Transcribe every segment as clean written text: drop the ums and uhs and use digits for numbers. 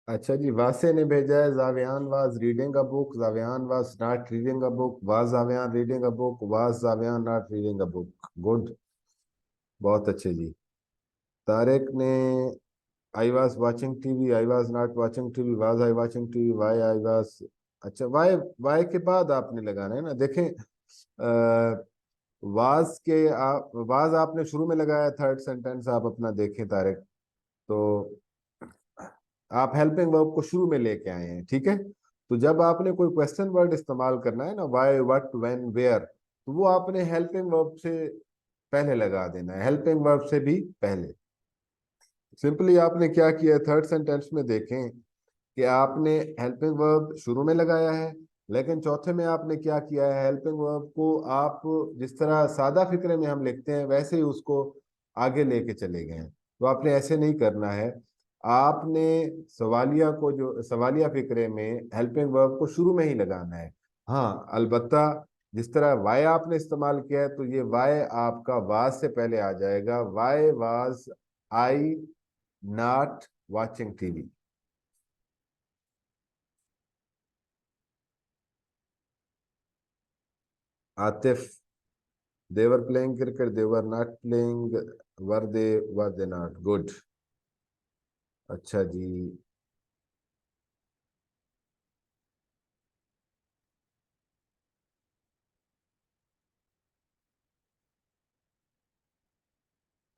अच्छा जी, वासे ने भेजा है Javiyan was reading a book, Javiyan was not reading a book, was Javiyan reading a book, was Javiyan not reading a book. Good, बहुत अच्छे जी। तारिक ने I was watching TV, I was not watching TV, was I watching TV, why I was. अच्छा, why why के बाद आपने लगाना है ना, देखें। वाज के आप वाज आपने शुरू में लगाया, थर्ड सेंटेंस आप अपना देखें तारिक। तो आप हेल्पिंग वर्ब को शुरू में लेके आए हैं, ठीक है। तो जब आपने कोई क्वेश्चन वर्ड इस्तेमाल करना है ना, वाई व्हाट व्हेन वेयर, तो वो आपने हेल्पिंग वर्ब से पहले लगा देना है, हेल्पिंग वर्ब से भी पहले। सिंपली आपने क्या किया है, थर्ड सेंटेंस में देखें कि आपने हेल्पिंग वर्ब शुरू में लगाया है, लेकिन चौथे में आपने क्या किया है, हेल्पिंग वर्ब को आप जिस तरह सादा फिक्रे में हम लिखते हैं वैसे ही उसको आगे लेके चले गए हैं। तो आपने ऐसे नहीं करना है। आपने सवालिया को, जो सवालिया फिक्रे में हेल्पिंग वर्ब को शुरू में ही लगाना है। हाँ, अलबत्ता जिस तरह वाई आपने इस्तेमाल किया है, तो ये वाई आपका वाज से पहले आ जाएगा। Why was I not watching TV. Atif, they were playing cricket, they were not playing, were they not good। अच्छा जी।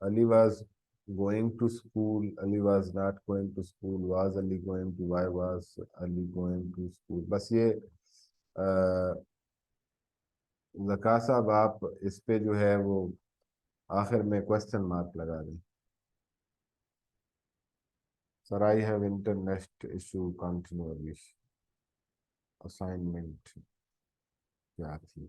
Ali was going to school, Ali was not going to school, was Ali going to, why was Ali going to school। बस ये जका साहब आप इस पे जो है वो आखिर में क्वेश्चन मार्क लगा दें। Sir I have inter next issue continually. Assignment क्या थी।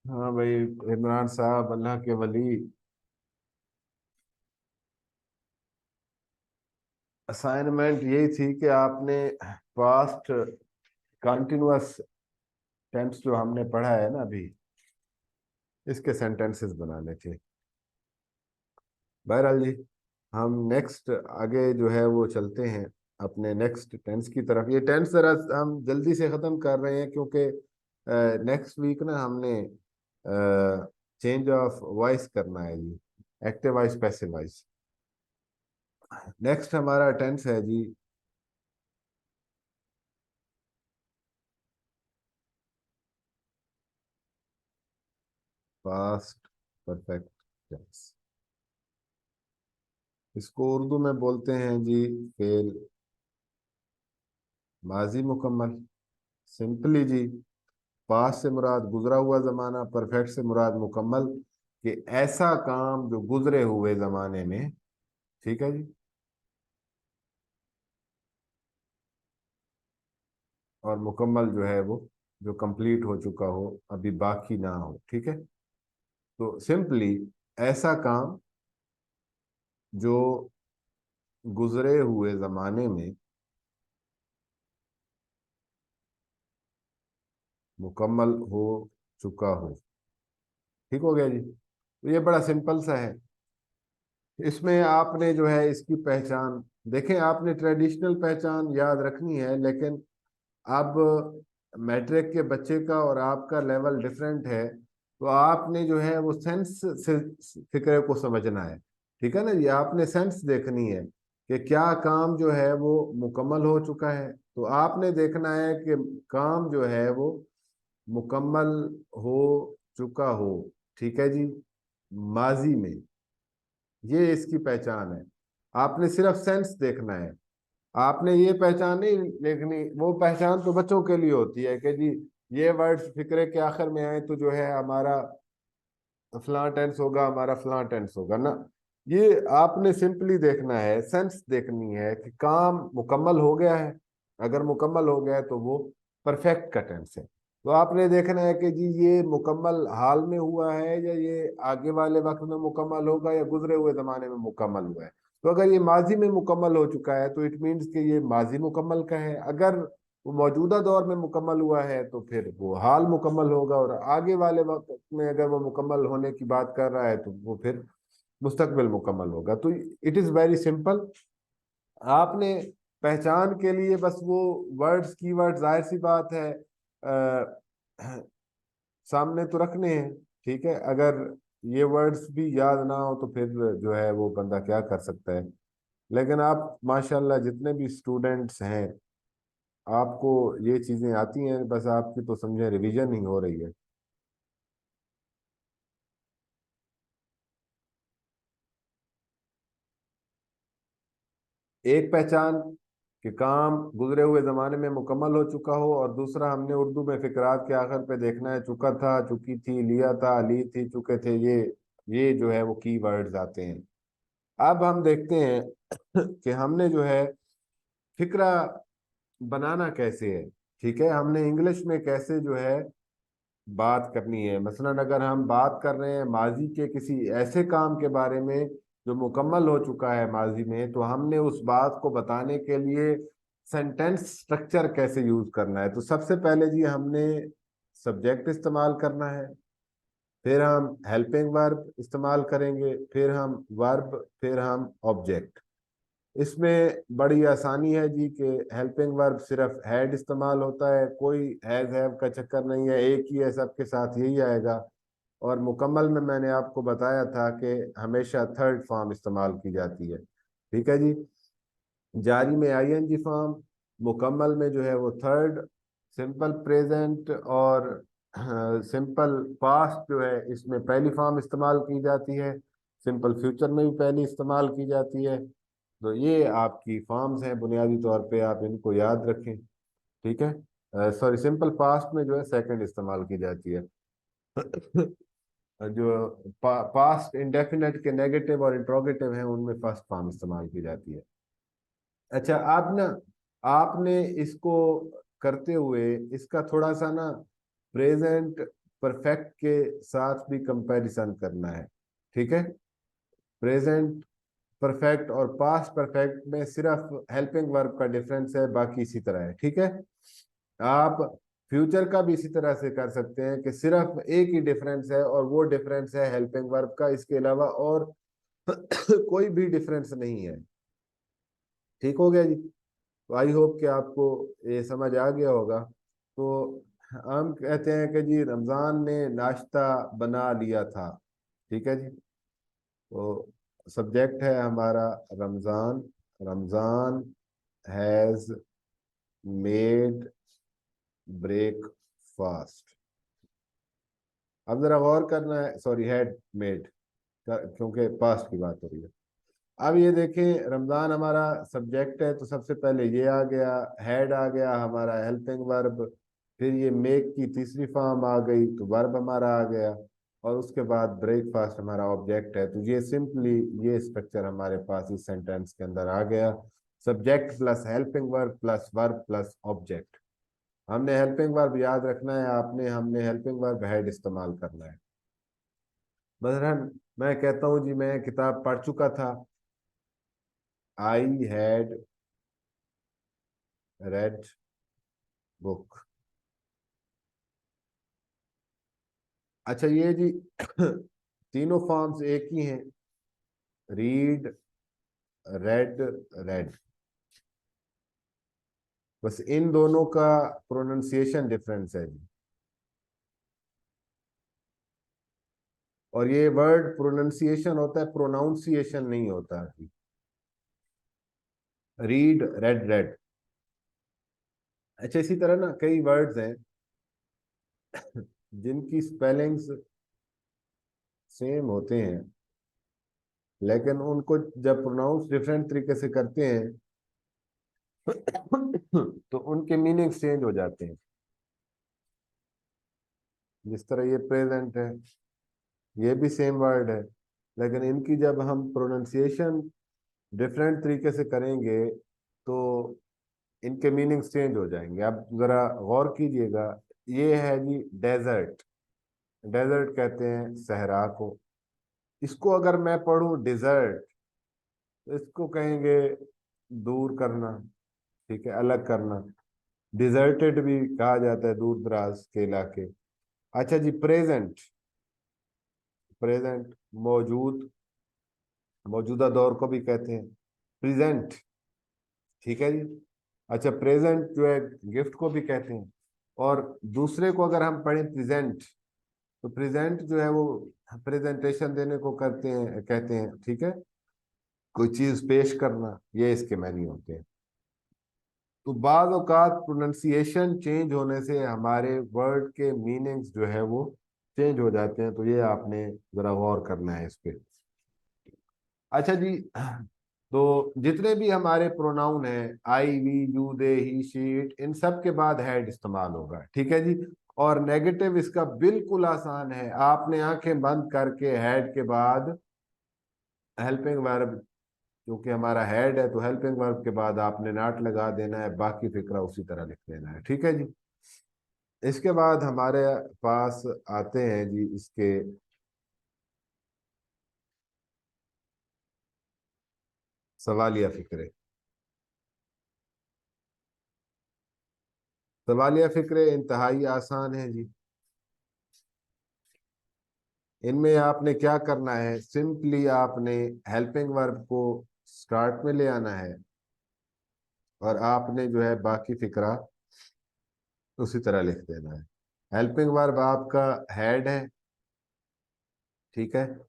हाँ भाई, इमरान साहब अल्लाह के वली, असाइनमेंट यही थी कि आपने पास्ट कंटिन्यूअस टेंस जो हमने पढ़ा है ना अभी, इसके सेंटेंसेस बनाने थे। बहरहाल जी, हम नेक्स्ट आगे जो है वो चलते हैं अपने नेक्स्ट टेंस की तरफ। ये टेंस जरा हम जल्दी से ख़त्म कर रहे हैं क्योंकि नेक्स्ट वीक ना हमने चेंज ऑफ वॉइस करना है जी, active voice passive voice. Next हमारा टेंस है जी पास्ट परफेक्ट टेंस। इसको उर्दू में बोलते हैं जी फेल, माजी मुकम्मल। सिंपली जी, पास्ट से मुराद गुजरा हुआ जमाना, परफेक्ट से मुराद मुकम्मल, कि ऐसा काम जो गुजरे हुए जमाने में, ठीक है जी, और मुकम्मल जो है वो जो कंप्लीट हो चुका हो, अभी बाकी ना हो, ठीक है। तो सिंपली ऐसा काम जो गुजरे हुए जमाने में मुकम्मल हो चुका हो। ठीक हो गया जी। तो ये बड़ा सिंपल सा है। इसमें आपने जो है इसकी पहचान देखें, आपने ट्रेडिशनल पहचान याद रखनी है, लेकिन अब मैट्रिक के बच्चे का और आपका लेवल डिफरेंट है, तो आपने जो है वो सेंस से फिक्रे को समझना है। ठीक है ना, ये आपने सेंस देखनी है कि क्या काम जो है वो मुकम्मल हो चुका है। तो आपने देखना है कि काम जो है वो मुकम्मल हो चुका हो, ठीक है जी, माजी में। ये इसकी पहचान है। आपने सिर्फ सेंस देखना है, आपने ये पहचान नहीं देखनी। वो पहचान तो बच्चों के लिए होती है कि जी ये वर्ड्स फिक्रे के आखिर में आए तो जो है हमारा फलां टेंस होगा, हमारा फलां टेंस होगा ना। ये आपने सिंपली देखना है, सेंस देखनी है कि काम मुकम्मल हो गया है। अगर मुकम्मल हो गया है तो वो परफेक्ट का टेंस है। तो आपने देखना है कि जी ये मुकम्मल हाल में हुआ है, या ये आगे वाले वक्त में मुकम्मल होगा, या गुजरे हुए जमाने में मुकम्मल हुआ है। तो अगर ये माजी में मुकम्मल हो चुका है तो इट मीन्स कि ये माजी मुकम्मल का है। अगर वो मौजूदा दौर में मुकम्मल हुआ है तो फिर वो हाल मुकम्मल होगा, और आगे वाले वक्त में अगर वो मुकम्मल होने की बात कर रहा है तो वो फिर मुस्तकबिल मुकम्मल होगा। तो इट इज़ वेरी सिंपल। आपने पहचान के लिए बस वो वर्ड्स, कीवर्ड, जाहिर सी बात है सामने तो रखने हैं। ठीक है, अगर ये वर्ड्स भी याद ना हो तो फिर जो है वो बंदा क्या कर सकता है। लेकिन आप माशाल्लाह जितने भी स्टूडेंट्स हैं, आपको ये चीज़ें आती हैं, बस आपकी तो समझे रिवीजन ही हो रही है। एक पहचान कि काम गुजरे हुए ज़माने में मुकम्मल हो चुका हो, और दूसरा हमने उर्दू में फिकरात के आखिर पे देखना है, चुका था, चुकी थी, लिया था, ली थी, चुके थे, ये जो है वो की वर्ड्स आते हैं। अब हम देखते हैं कि हमने जो है फिक्रा बनाना कैसे है। ठीक है, हमने इंग्लिश में कैसे जो है बात करनी है। मसलन अगर हम बात कर रहे हैं माजी के किसी ऐसे काम के बारे में जो मुकम्मल हो चुका है माजी में, तो हमने उस बात को बताने के लिए सेंटेंस स्ट्रक्चर कैसे यूज करना है। तो सबसे पहले जी हमने सब्जेक्ट इस्तेमाल करना है, फिर हम हेल्पिंग वर्ब इस्तेमाल करेंगे, फिर हम वर्ब, फिर हम ऑब्जेक्ट। इसमें बड़ी आसानी है जी कि हेल्पिंग वर्ब सिर्फ हैड इस्तेमाल होता है, कोई हैज हैव का चक्कर नहीं है, एक ही है, सबके साथ यही आएगा। और मुकम्मल में मैंने आपको बताया था कि हमेशा थर्ड फॉर्म इस्तेमाल की जाती है। ठीक है जी, जारी में आईएनजी फॉर्म, मुकम्मल में जो है वो थर्ड, सिंपल प्रेजेंट और सिंपल पास्ट जो है इसमें पहली फॉर्म इस्तेमाल की जाती है, सिंपल फ्यूचर में भी पहली इस्तेमाल की जाती है। तो ये आपकी फॉर्म्स हैं, बुनियादी तौर पे आप इनको याद रखें। ठीक है, सॉरी, सिंपल पास्ट में जो है सेकंड इस्तेमाल की जाती है। जो पास्ट इंडेफिनेट के नेगेटिव और इंट्रोगेटिव हैं उनमें फर्स्ट फॉर्म इस्तेमाल की जाती है। अच्छा, आप ना, आपने इसको करते हुए इसका थोड़ा सा ना प्रेजेंट परफेक्ट के साथ भी कंपैरिजन करना है। ठीक है, प्रेजेंट परफेक्ट और पास्ट परफेक्ट में सिर्फ हेल्पिंग वर्ब का डिफरेंस है, बाकी इसी तरह है। ठीक है, आप फ्यूचर का भी इसी तरह से कर सकते हैं कि सिर्फ एक ही डिफरेंस है, और वो डिफरेंस है हेल्पिंग वर्ब का, इसके अलावा और कोई भी डिफरेंस नहीं है। ठीक हो गया जी। तो आई होप कि आपको ये समझ आ गया होगा। तो हम कहते हैं कि जी रमज़ान ने नाश्ता बना लिया था। ठीक है जी, तो सब्जेक्ट है हमारा Ramzan. Ramzan has made breakfast. अब जरा गौर करना है, सॉरी, हैड मेड, क्योंकि पास्ट की बात हो रही है। अब ये देखें, रमज़ान हमारा सब्जेक्ट है तो सबसे पहले ये आ गया, हैड आ गया हमारा हेल्पिंग वर्ब, फिर ये मेक की तीसरी फॉर्म आ गई तो वर्ब हमारा आ गया, और उसके बाद ब्रेकफास्ट हमारा ऑब्जेक्ट है। तो ये सिंपली ये स्ट्रक्चर हमारे पास इस सेंटेंस के अंदर आ गया, subject plus helping verb plus verb plus object. हमने हेल्पिंग वर्ब याद रखना है, आपने हमने हेल्पिंग वर्ब हैड इस्तेमाल करना है। मसलन मैं कहता हूँ जी मैं किताब पढ़ चुका था, आई हैड रेड बुक। अच्छा ये जी तीनों फॉर्म्स एक ही हैं, रीड, रेड, रेड, बस इन दोनों का प्रोनाउंसिएशन डिफरेंस है जी। और ये वर्ड प्रोनाउंसिएशन होता है, प्रोनाउंसिएशन नहीं होता जी। Read, red, red. अच्छा, इसी तरह ना कई वर्ड्स हैं जिनकी स्पेलिंग्स सेम होते हैं, लेकिन उनको जब प्रोनाउंस डिफरेंट तरीके से करते हैं तो उनके मीनिंग चेंज हो जाते हैं। जिस तरह ये प्रेजेंट है, ये भी सेम वर्ड है, लेकिन इनकी जब हम प्रोनाउंसिएशन डिफरेंट तरीके से करेंगे तो इनके मीनिंग्स चेंज हो जाएंगे। आप जरा गौर कीजिएगा, ये है जी डेजर्ट। डेजर्ट कहते हैं सहरा को। इसको अगर मैं पढ़ूं डिजर्ट, तो इसको कहेंगे दूर करना। ठीक है, अलग करना। डिजर्टेड भी कहा जाता है, दूर दराज के इलाके। अच्छा जी, प्रेजेंट, प्रेजेंट मौजूद, मौजूदा दौर को भी कहते हैं प्रेजेंट। ठीक है जी। अच्छा, प्रेजेंट जो है गिफ्ट को भी कहते हैं। और दूसरे को अगर हम पढ़ें प्रेजेंट, तो प्रेजेंट जो है वो प्रेजेंटेशन देने को करते हैं, कहते हैं। ठीक है, कोई चीज पेश करना, ये इसके मानी होते हैं। तो बाज औकात प्रोनाउंसिएशन चेंज होने से हमारे वर्ड के मीनिंग्स जो है वो चेंज हो जाते हैं, तो ये आपने जरा गौर करना है इस पे। अच्छा जी, तो जितने भी हमारे प्रोनाउन हैं, I, we, you, they, he, she, it, इन सब के बाद हैड इस्तेमाल होगा। ठीक है जी। और नेगेटिव इसका बिल्कुल आसान है, आपने आंखें बंद करके हैड के बाद हेल्पिंग वर्ब, क्योंकि हमारा हेड है तो हेल्पिंग वर्ब के बाद आपने नॉट लगा देना है, बाकी फिक्रा उसी तरह लिख देना है। ठीक है जी। इसके बाद हमारे पास आते हैं जी इसके सवालिया फिक्रे। सवालिया फिक्रे इंतहाई आसान है जी। इनमें आपने क्या करना है, सिंपली आपने हेल्पिंग वर्ब को स्टार्ट में ले आना है, और आपने जो है बाकी फिक्रा उसी तरह लिख देना है। हेल्पिंग वर्ब आपका हेड है। ठीक है,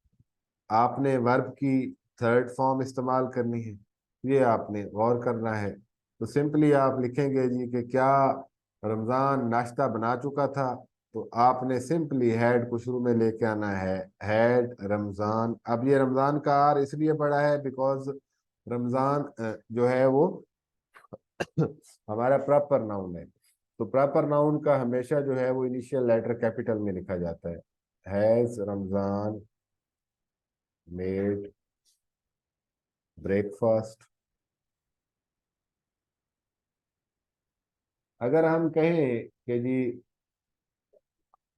आपने वर्ब की थर्ड फॉर्म इस्तेमाल करनी है, ये आपने गौर करना है। तो सिंपली आप लिखेंगे जी कि क्या रमज़ान नाश्ता बना चुका था, तो आपने सिंपली हैड को शुरू में लेके आना है, हैड रमज़ान। अब ये रमज़ान का आर इसलिए बड़ा है बिकॉज रमज़ान जो है वो हमारा प्रॉपर नाउन है। तो प्रॉपर नाउन का हमेशा जो है वो इनिशियल लेटर कैपिटल में लिखा जाता है। Has Ramzan made breakfast. अगर हम कहें कि जी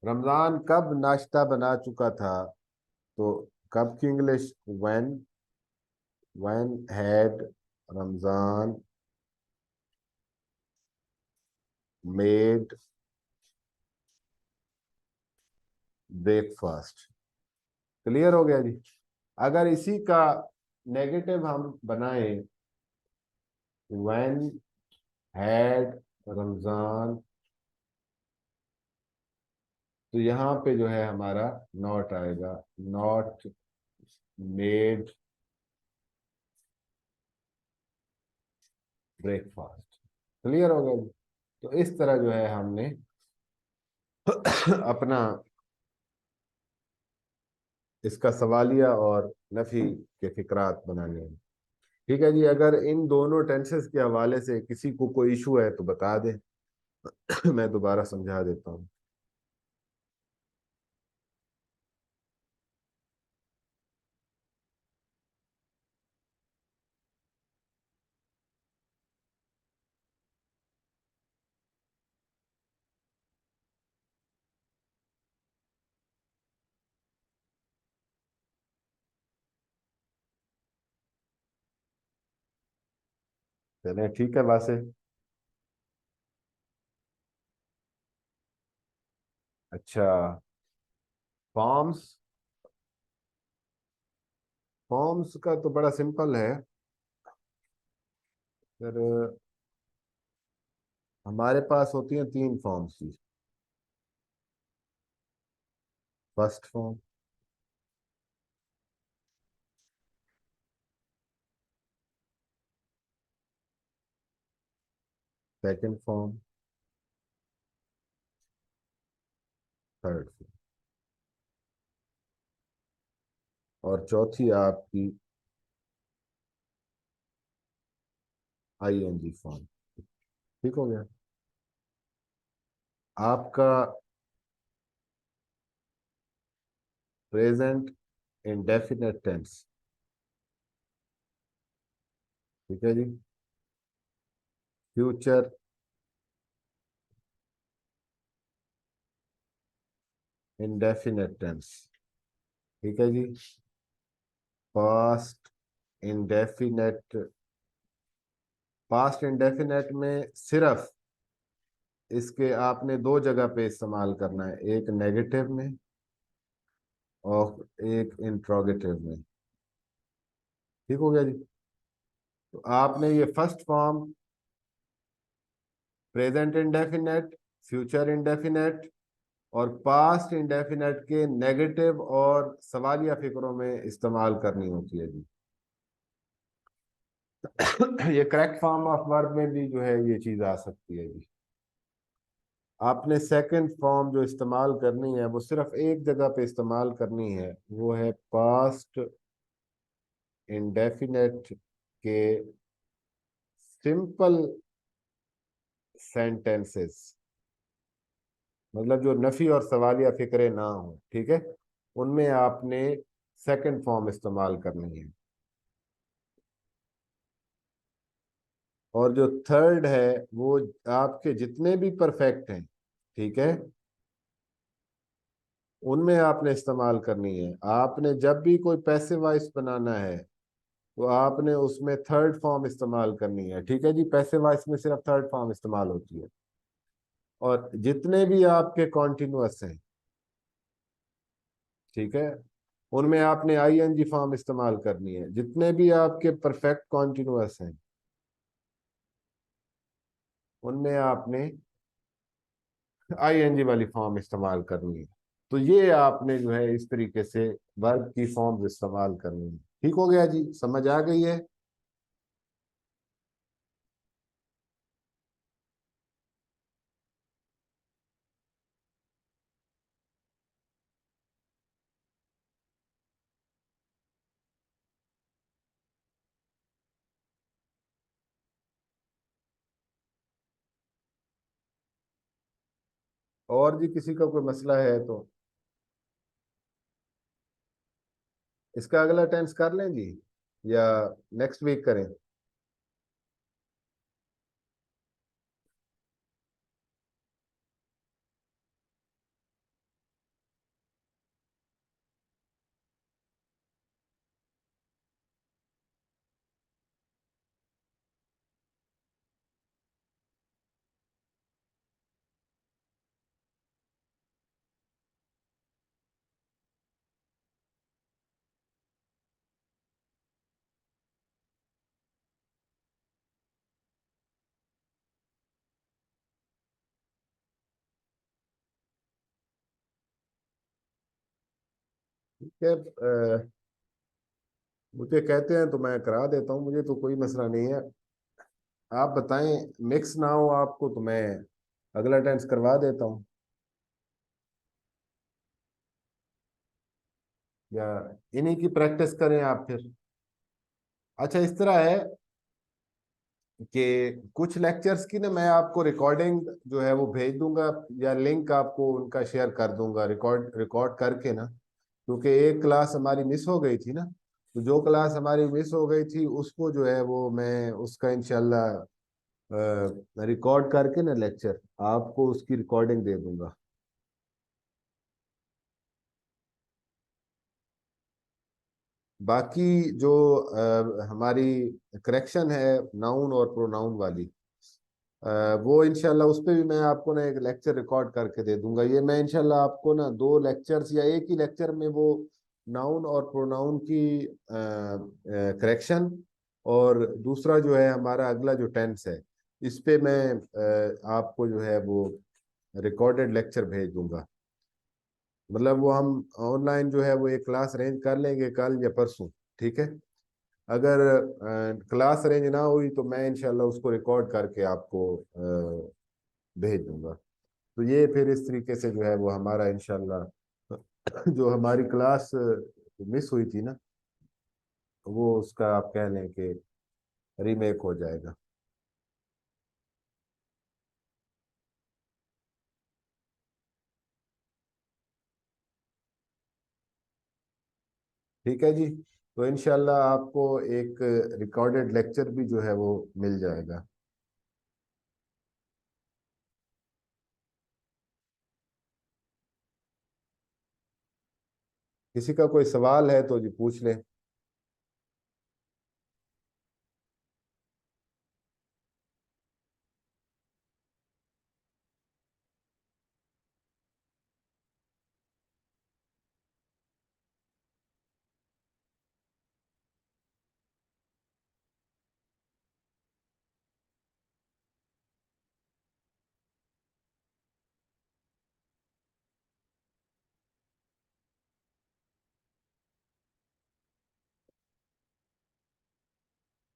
रमजान कब नाश्ता बना चुका था, तो कब की English when had Ramzan made breakfast. Clear हो गया जी। अगर इसी का नेगेटिव हम बनाएं, व्हेन हैड रमजान, तो यहाँ पे जो है हमारा नॉट आएगा, नॉट मेड ब्रेकफास्ट। क्लियर हो गया जी। तो इस तरह जो है हमने अपना इसका सवालिया और नफी के फिक्रात बनाने हैं। ठीक है जी। अगर इन दोनों टेंसेस के हवाले से किसी को कोई इशू है तो बता दें, मैं दोबारा समझा देता हूँ। चलें, ठीक है वासे। अच्छा, फॉर्म्स, फॉर्म्स का तो बड़ा सिंपल है। फिर हमारे पास होती हैं तीन फॉर्म्स की। First form, second form, third form, और चौथी आपकी आईएनजी फॉर्म। ठीक हो गया आपका प्रेजेंट इंडेफिनेट टेंस। ठीक है जी। Future indefinite tense. ठीक है जी। पास्ट इंडेफिनेट, पास्ट इंडेफिनेट में सिर्फ इसके आपने दो जगह पे इस्तेमाल करना है, एक नेगेटिव में और एक इंट्रोगेटिव में। ठीक हो गया जी। तो आपने ये first form present indefinite, future indefinite और पास्ट इंडेफिनेट के नेगेटिव और सवालिया फिक्रों में इस्तेमाल करनी होती है जी। ये करेक्ट फॉर्म ऑफ वर्ब में भी जो है ये चीज आ सकती है जी। आपने सेकंड फॉर्म जो इस्तेमाल करनी है वो सिर्फ एक जगह पे इस्तेमाल करनी है, वो है पास्ट इंडेफिनेट के सिंपल सेंटेंसेस, मतलब जो नफी और सवालिया फिक्रे ना हो, ठीक है, उनमें आपने सेकंड फॉर्म इस्तेमाल करनी है। और जो थर्ड है वो आपके जितने भी परफेक्ट हैं, ठीक है, उनमें आपने इस्तेमाल करनी है। आपने जब भी कोई पैसिव वॉइस बनाना है तो आपने उसमें थर्ड फॉर्म इस्तेमाल करनी है, ठीक है जी। पैसिव वॉइस में सिर्फ थर्ड फॉर्म इस्तेमाल होती है। और जितने भी आपके कॉन्टिन्यूअस हैं, ठीक है, उनमें आपने आईएनजी फॉर्म इस्तेमाल करनी है। जितने भी आपके परफेक्ट कॉन्टिन्यूअस हैं उनमें आपने आईएनजी वाली फॉर्म इस्तेमाल करनी है। तो ये आपने जो है इस तरीके से वर्ब की फॉर्म इस्तेमाल करनी है। ठीक हो गया जी, समझ आ गई है। और जी किसी का कोई मसला है तो इसका अगला टेंस कर लें जी, या नेक्स्ट वीक करें। ठीक है, मुझे कहते हैं तो मैं करा देता हूँ, मुझे तो कोई मसला नहीं है। आप बताएं, मिक्स ना हो आपको तो मैं अगला टेंस करवा देता हूँ, या इन्हीं की प्रैक्टिस करें आप फिर। अच्छा, इस तरह है कि कुछ लेक्चर्स की ना मैं आपको रिकॉर्डिंग जो है वो भेज दूंगा, या लिंक आपको उनका शेयर कर दूंगा, रिकॉर्ड रिकॉर्ड करके ना। क्योंकि एक क्लास हमारी मिस हो गई थी ना, तो जो क्लास हमारी मिस हो गई थी उसको जो है वो मैं उसका इंशाल्लाह रिकॉर्ड करके ना लेक्चर आपको उसकी रिकॉर्डिंग दे दूंगा। बाकी जो हमारी करेक्शन है नाउन और प्रोनाउन वाली, वो इंशाल्लाह उस पे भी मैं आपको ना एक लेक्चर रिकॉर्ड करके दे दूंगा। ये मैं इंशाल्लाह आपको ना दो लेक्चर्स या एक ही लेक्चर में वो नाउन और प्रोनाउन की करेक्शन, और दूसरा जो है हमारा अगला जो टेंस है, इस पे मैं आपको जो है वो रिकॉर्डेड लेक्चर भेज दूंगा। मतलब वो हम ऑनलाइन जो है वो एक क्लास अरेंज कर लेंगे कल या परसों, ठीक है। अगर क्लास अरेंज ना हुई तो मैं इंशाल्लाह उसको रिकॉर्ड करके आपको भेज दूंगा। तो ये फिर इस तरीके से जो है वो हमारा इंशाल्लाह जो हमारी क्लास मिस हुई थी ना, वो उसका आप कह लें कि रीमेक हो जाएगा। ठीक है जी। तो इंशाल्लाह आपको एक रिकॉर्डेड लेक्चर भी जो है वो मिल जाएगा। किसी का कोई सवाल है तो जी पूछ लें।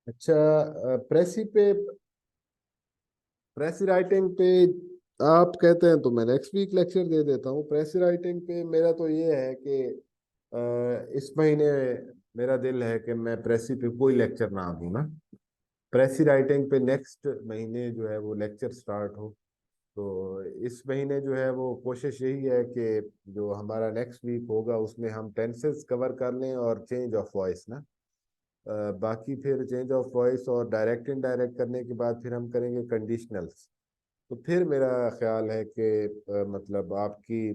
अच्छा, प्रेसी पे, प्रेसी राइटिंग पे आप कहते हैं तो मैं नेक्स्ट वीक लेक्चर दे देता हूँ। प्रेसी राइटिंग पे मेरा तो ये है कि इस महीने मेरा दिल है कि मैं प्रेसी पे कोई लेक्चर ना दूँ ना। प्रेसी राइटिंग पे नेक्स्ट महीने जो है वो लेक्चर स्टार्ट हो। तो इस महीने जो है वो कोशिश यही है कि जो हमारा नेक्स्ट वीक होगा उसमें हम टेंसेस कवर कर लें और चेंज ऑफ वॉइस ना। बाकी फिर चेंज ऑफ वॉइस और डायरेक्ट इनडायरेक्ट करने के बाद फिर हम करेंगे कंडीशनल्स। तो फिर मेरा ख्याल है कि मतलब आपकी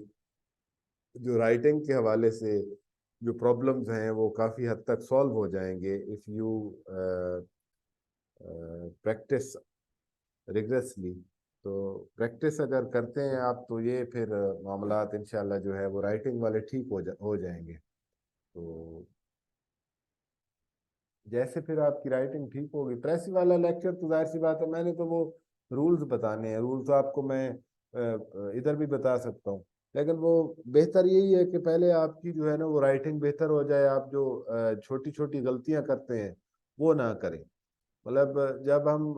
जो राइटिंग के हवाले से जो प्रॉब्लम्स हैं वो काफ़ी हद तक सॉल्व हो जाएंगे इफ़ यू प्रैक्टिस रिगरसली। तो प्रैक्टिस अगर करते हैं आप तो ये फिर मामलात इंशाल्लाह जो है वो राइटिंग वाले ठीक हो जाएंगे। तो जैसे फिर आपकी राइटिंग ठीक होगी, प्रेस वाला लेक्चर तो जाहिर सी बात है, मैंने तो वो रूल्स बताने हैं। रूल्स आपको मैं इधर भी बता सकता हूँ, लेकिन वो बेहतर यही है कि पहले आपकी जो है ना वो राइटिंग बेहतर हो जाए। आप जो छोटी छोटी गलतियां करते हैं वो ना करें। मतलब जब हम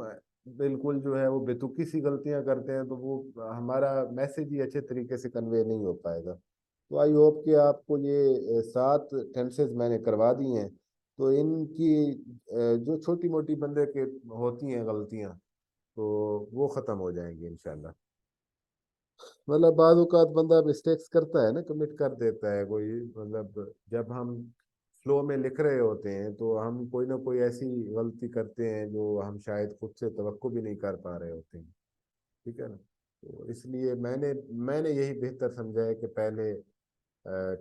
बिल्कुल जो है वो बेतुकी सी गलतियां करते हैं तो वो हमारा मैसेज ही अच्छे तरीके से कन्वे नहीं हो पाएगा। तो आई होप कि आपको ये 7 टेंसेस मैंने करवा दी हैं। तो इनकी जो छोटी मोटी बंदे के होती हैं गलतियां, तो वो ख़त्म हो जाएंगी इंशाल्लाह। मतलब बाद औक़ात बंदा मिस्टेक्स करता है ना, कमिट कर देता है कोई। मतलब जब हम फ्लो में लिख रहे होते हैं तो हम कोई ना कोई ऐसी गलती करते हैं जो हम शायद खुद से तवक्को भी नहीं कर पा रहे होते हैं। ठीक है ना। तो इसलिए मैंने मैंने यही बेहतर समझा है कि पहले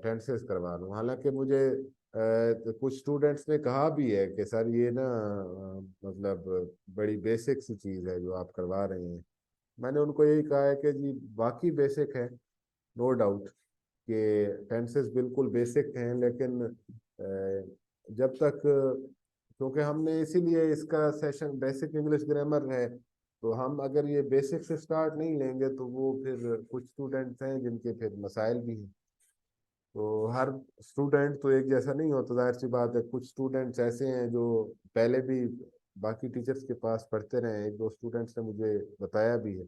टेंसेस करवा लूँ। हालांकि मुझे तो कुछ स्टूडेंट्स ने कहा भी है कि सर ये ना मतलब बड़ी बेसिक सी चीज़ है जो आप करवा रहे हैं। मैंने उनको यही कहा है कि जी बाकी बेसिक है, नो डाउट कि टेंसेस बिल्कुल बेसिक हैं, लेकिन जब तक, क्योंकि हमने इसीलिए इसका सेशन बेसिक इंग्लिश ग्रामर है, तो हम अगर ये बेसिक से स्टार्ट नहीं लेंगे तो वो फिर कुछ स्टूडेंट्स हैं जिनके फिर मसाइल भी हैं। तो हर स्टूडेंट तो एक जैसा नहीं होता, जाहिर सी बात है। कुछ स्टूडेंट्स ऐसे हैं जो पहले भी बाकी टीचर्स के पास पढ़ते रहे हैं, एक दो स्टूडेंट्स ने मुझे बताया भी है।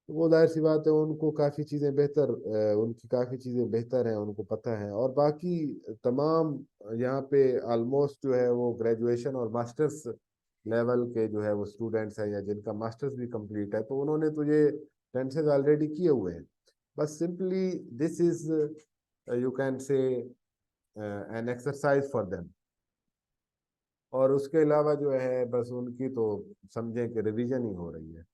तो वो जाहिर सी बात है उनको काफ़ी चीज़ें बेहतर, उनकी काफ़ी चीज़ें बेहतर हैं, उनको पता है। और बाकी तमाम यहाँ पे ऑलमोस्ट जो है वो ग्रेजुएशन और मास्टर्स लेवल के जो है वो स्टूडेंट्स हैं, या जिनका मास्टर्स भी कंप्लीट है, तो उन्होंने तो ये टेंसेज ऑलरेडी किए हुए हैं। बस simply this is, you can say, an exercise for them. और उसके अलावा जो है बस उनकी तो समझें कि रिवीजन ही हो रही है।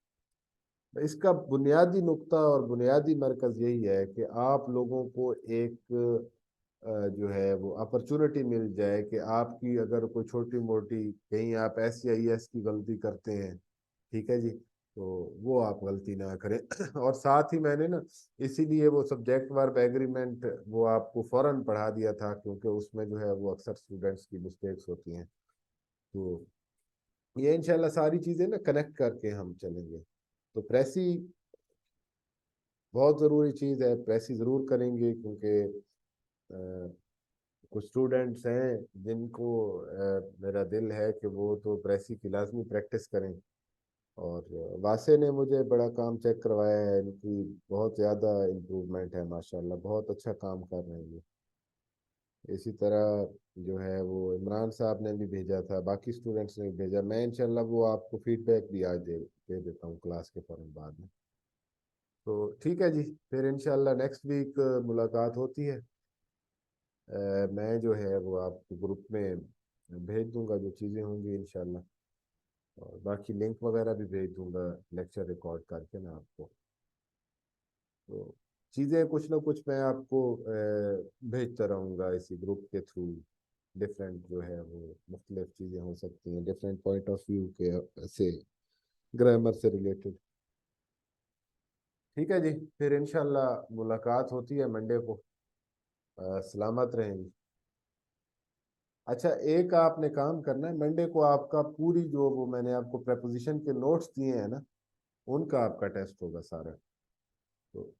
इसका बुनियादी नुक्ता और बुनियादी मरकज यही है कि आप लोगों को एक जो है वो अपॉर्चुनिटी मिल जाए कि आपकी अगर कोई छोटी मोटी कहीं आप SCIS की गलती करते हैं, ठीक है जी, तो वो आप गलती ना करें। और साथ ही मैंने ना इसीलिए वो सब्जेक्ट वर्ब एग्रीमेंट वो आपको फौरन पढ़ा दिया था, क्योंकि उसमें जो है वो अक्सर स्टूडेंट्स की मिस्टेक्स होती हैं। तो ये इंशाल्लाह सारी चीज़ें ना कनेक्ट करके हम चलेंगे। तो प्रेसी बहुत ज़रूरी चीज़ है, प्रेसी ज़रूर करेंगे, क्योंकि कुछ स्टूडेंट्स हैं जिनको मेरा दिल है कि वो तो प्रेसी की लाजमी प्रैक्टिस करें। और वासे ने मुझे बड़ा काम चेक करवाया है, इनकी बहुत ज़्यादा इम्प्रूवमेंट है माशाल्लाह, बहुत अच्छा काम कर रहे हैं ये। इसी तरह जो है वो इमरान साहब ने भी भेजा था, बाकी स्टूडेंट्स ने भी भेजा। मैं इंशाल्लाह वो आपको फीडबैक भी आज दे देता हूँ क्लास के फौरन बाद में। तो ठीक है जी, फिर इंशाल्लाह नेक्स्ट वीक मुलाकात होती है। मैं जो है वो आपको ग्रुप में भेज दूंगा जो चीज़ें होंगी इंशाल्लाह। और बाकी लिंक वगैरह भी भेज दूंगा लेक्चर रिकॉर्ड करके ना आपको। तो चीज़ें कुछ ना कुछ मैं आपको भेजता रहूँगा इसी ग्रुप के थ्रू। डिफरेंट जो है वो मुख्तलिफ चीज़ें हो सकती हैं, डिफरेंट पॉइंट ऑफ व्यू के से, ग्रामर से रिलेटेड। ठीक है जी, फिर इंशाल्लाह मुलाकात होती है मंडे को। सलामत रहें जी। अच्छा, एक आपने काम करना है, मंडे को आपका पूरी जो वो मैंने आपको प्रेपोजिशन के नोट्स दिए हैं ना, उनका आपका टेस्ट होगा सारा। तो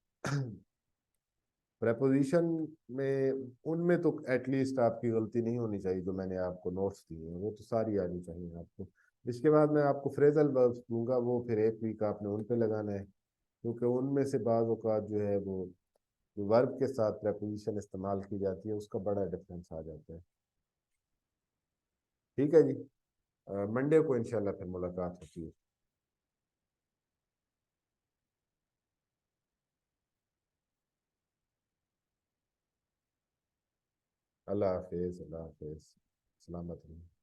प्रपोजिशन में उनमें तो एटलीस्ट आपकी गलती नहीं होनी चाहिए, जो मैंने आपको नोट्स दिए हैं वो तो सारी आनी चाहिए आपको। इसके बाद मैं आपको फ्रेजल वर्ब्स दूंगा, वो फिर एक वीक आपने उन पे लगाना है, क्योंकि उनमें से बाज़ औक़ात जो है वो वर्ब के साथ प्रपोजिशन इस्तेमाल की जाती है, उसका बड़ा डिफरेंस आ जाता है। ठीक है जी। मंडे को इंशाल्लाह फिर मुलाकात होती है। अल्लाह हाफिज़, अल्लाह हाफिज़, सलामत रहें।